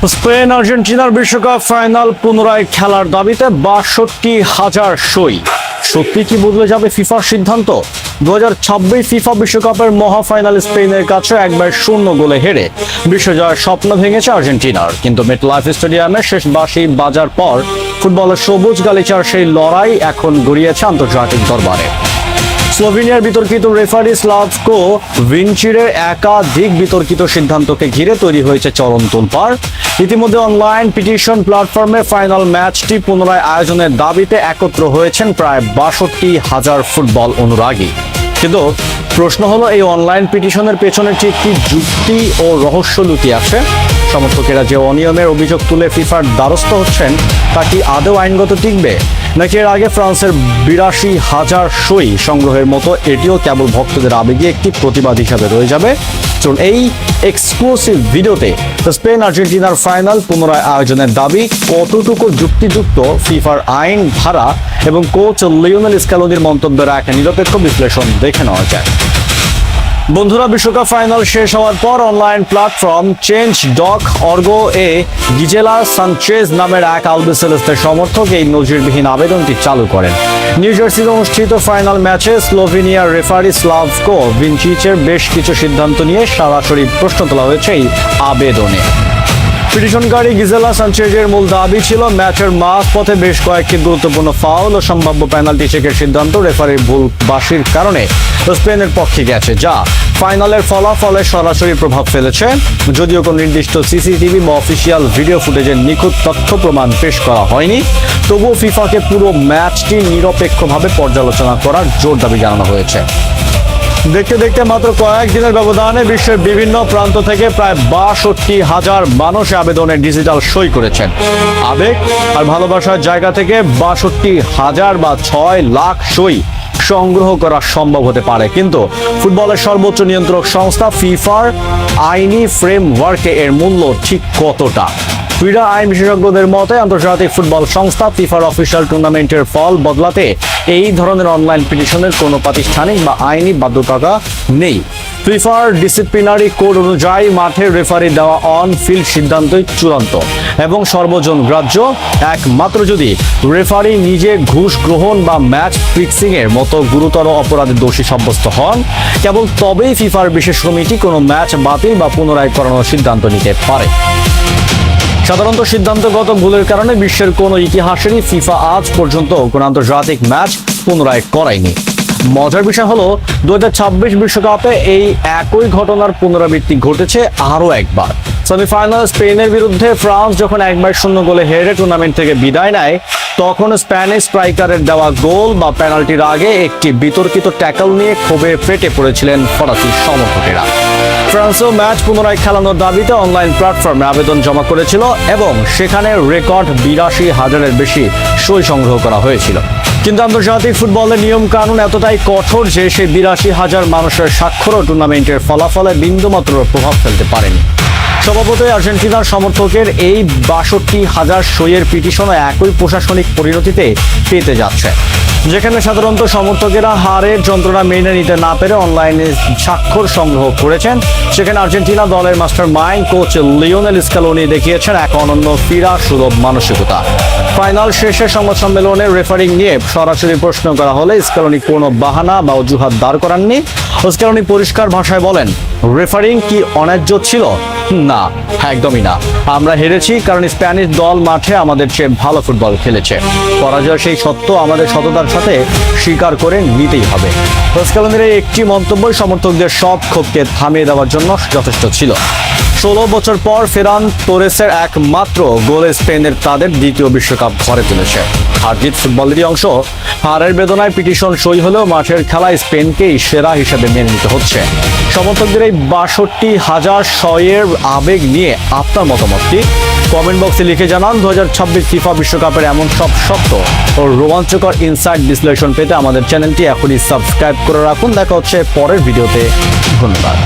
Spain আর্জেন্টিনার বিশ্বকাপ final পুনরায় খেলার দাবিতে ৬২,০০০ সই। সত্যি কি বদলে যাবে ফিফার সিদ্ধান্ত? ২০২৬ ফিফা বিশ্বকাপের মহাফাইনাল স্পেনের কাছে ১-০ গোলে হেরে বিশ্বজয়ের স্বপ্ন ভেঙেছে আর্জেন্টিনার। কিন্তু মেটলাইফ স্টেডিয়ামে শেষ বাঁশি বাজার পর ফুটবলের সবুজ গালিচার সেই লড়াই এখন গড়িয়েছে আন্তর্জাতিক দরবারে। স্লোভেনিয়ার বিতর্কিত রেফারি স্লাভকো ভিনচিরের একাধিক বিতর্কিত সিদ্ধান্তকে ঘিরে তৈরি হয়েছে চরম তোলপাড়। ইতিমধ্যে অনলাইন পিটিশন প্ল্যাটফর্মে ফাইনাল ম্যাচটি পুনরায় আয়োজনের দাবিতে একত্র হয়েছেন প্রায় ৬২,০০০ ফুটবল অনুরাগী। কিন্তু প্রশ্ন হলো, এই অনলাইন পিটিশনের পেছনে ঠিক কি যুক্তি ও রহস্য লুকিয়ে আছে? সমর্থকেরা যে অনিয়মের অভিযোগ তুলে ফিফার দ্বারস্থ হচ্ছেন তা কি আদৌ আইনগত টিকবে, নাকি এর আগে ফ্রান্সের ৮২,০০০ সই সংগ্রহের মতো এটিও কেবল ভক্তদের আবেগে একটি প্রতিবাদ হিসাবে রয়ে যাবে? চলুন এই এক্সক্লুসিভ ভিডিওতে স্পেন আর্জেন্টিনার ফাইনাল পুনরায় আয়োজনের দাবি কতটুকু যুক্তিযুক্ত, ফিফার আইন ধারা এবং কোচ লিওনেল স্ক্যালোনির মন্তব্যের এক নিরপেক্ষ বিশ্লেষণ দেখে নেওয়া যায়। বন্ধুরা, বিশ্বকাপ ফাইনাল শেষ হওয়ার পর অনলাইন প্ল্যাটফর্ম Change.org এ গিজেলা সানচেজ নামের এক আলবিসেলেস্তের সমর্থক এই নজিরবিহীন আবেদনটি চালু করেন। নিউ জার্সিতে অনুষ্ঠিত ফাইনাল ম্যাচে স্লোভেনিয়ার রেফারি স্লাভকো ভিনচিচের বেশ কিছু সিদ্ধান্ত নিয়ে সরাসরি প্রশ্ন তোলা হয়েছে এই আবেদনে। পিটিশনকারী গিজেলা সানচেজের মূল দাবি ছিল ম্যাচের মাঝপথে বেশ কয়েকটি গুরুত্বপূর্ণ ফাউল ও সম্ভাব্য পেনাল্টি চেকের সিদ্ধান্ত রেফারির ভুল বাঁশির কারণে স্পেনের পক্ষে গেছে, যা ফাইনালের ফলাফলে সরাসরি প্রভাব ফেলেছে। যদিও কোনো নির্দিষ্ট সিসিটিভি বা অফিসিয়াল ভিডিও ফুটেজের নিখুঁত তথ্য প্রমাণ পেশ করা হয়নি, তবুও ফিফাকে পুরো ম্যাচটি নিরপেক্ষভাবে পর্যালোচনা করার জোর দাবি জানানো হয়েছে। দেখতে দেখতে মাত্র কয়েকদিনের ব্যবধানে বিশ্বের বিভিন্ন প্রান্ত থেকে প্রায় ৬২,০০০ মানুষ আবেদনে ডিজিটাল সই করেছেন। আবেগ আর ভালোবাসার জায়গা থেকে ৬২,০০০ বা ৬ লাখ সই সংগ্রহ করা সম্ভব হতে পারে, কিন্তু ফুটবলের সর্বোচ্চ নিয়ন্ত্রক সংস্থা ফিফার আইনি ফ্রেমওয়ার্কে এর মূল্য ঠিক কতটা? ক্রীড়া আইন বিশেষজ্ঞদের মতে আন্তর্জাতিক ফুটবল সংস্থা ফিফার অফিসিয়াল টুর্নামেন্টের ফল বদলাতে এই ধরনের অনলাইন পিটিশনের কোনো প্রাতিষ্ঠানিক বা আইনি বাধ্যবাধকতা নেই। ফিফার ডিসিপ্লিনারি কোড অনুযায়ী মাঠের রেফারি দেওয়া অন ফিল্ড সিদ্ধান্তই চূড়ান্ত এবং সর্বজন গ্রাহ্য। একমাত্র যদি রেফারি নিজে ঘুষ গ্রহণ বা ম্যাচ ফিক্সিং এর মতো গুরুতর অপরাধে দোষী সাব্যস্ত হন, কেবল তবেই ফিফার বিশেষ কমিটি কোনো ম্যাচ বাতিল বা পুনরায় করানোর সিদ্ধান্ত নিতে পারে। সাধারণত সিদ্ধান্তগত ভুলের কারণে বিশ্বের কোনো ইতিহাসেরই ফিফা আজ পর্যন্ত কোনো আন্তর্জাতিক ম্যাচ পুনরায় করায়নি। মজার বিষয় হলো ২০২৬ বিশ্বকাপে এই একই ঘটনার পুনরাবৃত্তি ঘটেছে আরও একবার। সেমিফাইনাল স্পেনের বিরুদ্ধে ফ্রান্স যখন ১-০ গোলে হেরে টুর্নামেন্ট থেকে বিদায় নেয়, তখন স্প্যানিশ স্ট্রাইকারের দেওয়া গোল বা পেনাল্টির আগে একটি বিতর্কিত ট্যাকল নিয়ে ক্ষোভে ফেটে পড়েছিলেন ফরাসি সমর্থকেরা। ফ্রান্সও ম্যাচ পুনরায় খেলানোর দাবিতে অনলাইন প্ল্যাটফর্মে আবেদন জমা করেছিল এবং সেখানে রেকর্ড ৮২,০০০-এর বেশি সই সংগ্রহ করা হয়েছিল। কিন্তু আন্তর্জাতিক ফুটবলের নিয়ম কানুন এতটাই কঠোর যে সেই ৮২,০০০ মানুষের স্বাক্ষরও টুর্নামেন্টের ফলাফলে বিন্দুমাত্র প্রভাব ফেলতে পারেনি। স্বভাবতই আর্জেন্টিনার সমর্থকের এই ৬২,০০০ সইয়ের পিটিশনও একই প্রশাসনিক পরিণতিতে পেতে যাচ্ছে, যেখানে সাধারণত সমর্থকেরা হারের যন্ত্রণা মেনে নিতে না পেরে অনলাইনে স্বাক্ষর সংগ্রহ করেছেন, সেখানে আর্জেন্টিনা দলের master mind coach Lionel Scaloni দেখিয়েছেন এক অনন্য ফিরা সুলভ মানসিকতা। ফাইনাল শেষে সংবাদ সম্মেলনে রেফারিং নিয়ে সরাসরি প্রশ্ন করা হলে স্ক্যালোনি কোনো বাহানা বা অজুহাত দাঁড় করাননি। স্ক্যালোনি পরিষ্কার ভাষায় বলেন, রেফারিং কি অন্যায্য ছিল? না, একদমই না। আমরা হেরেছি কারণ স্প্যানিশ দল মাঠে আমাদের চেয়ে ভালো ফুটবল খেলেছে। পরাজয় সেই সত্য আমাদের সততার সাথে স্বীকার করে নিতেই হবে। স্ক্যালোনির এই একটি মন্তব্যই সমর্থকদের সব ক্ষোভকে থামিয়ে দেওয়ার জন্য যথেষ্ট ছিল। ১৬ বছর পর ফেরান তোরেসের একমাত্র গোলে স্পেনের তাদের দ্বিতীয় বিশ্বকাপ ঘরে তুলেছে। হারজিত ফুটবলেরই অংশ। হারের বেদনায় পিটিশন সই হলেও মাঠের খেলায় স্পেনকেই সেরা হিসেবে মেনে নিতে হচ্ছে। সমর্থকদের এই ৬২,০০০ সইয়ের আবেগ নিয়ে আপনার মতামত কি? কমেন্ট বক্সে লিখে জানান। ২০২৬ ফিফা বিশ্বকাপের এমন সব শক্ত ও রোমাঞ্চকর ইনসাইট বিশ্লেষণ পেতে আমাদের চ্যানেলটি এখনই সাবস্ক্রাইব করে রাখুন। দেখা হচ্ছে পরের ভিডিওতে। ধন্যবাদ।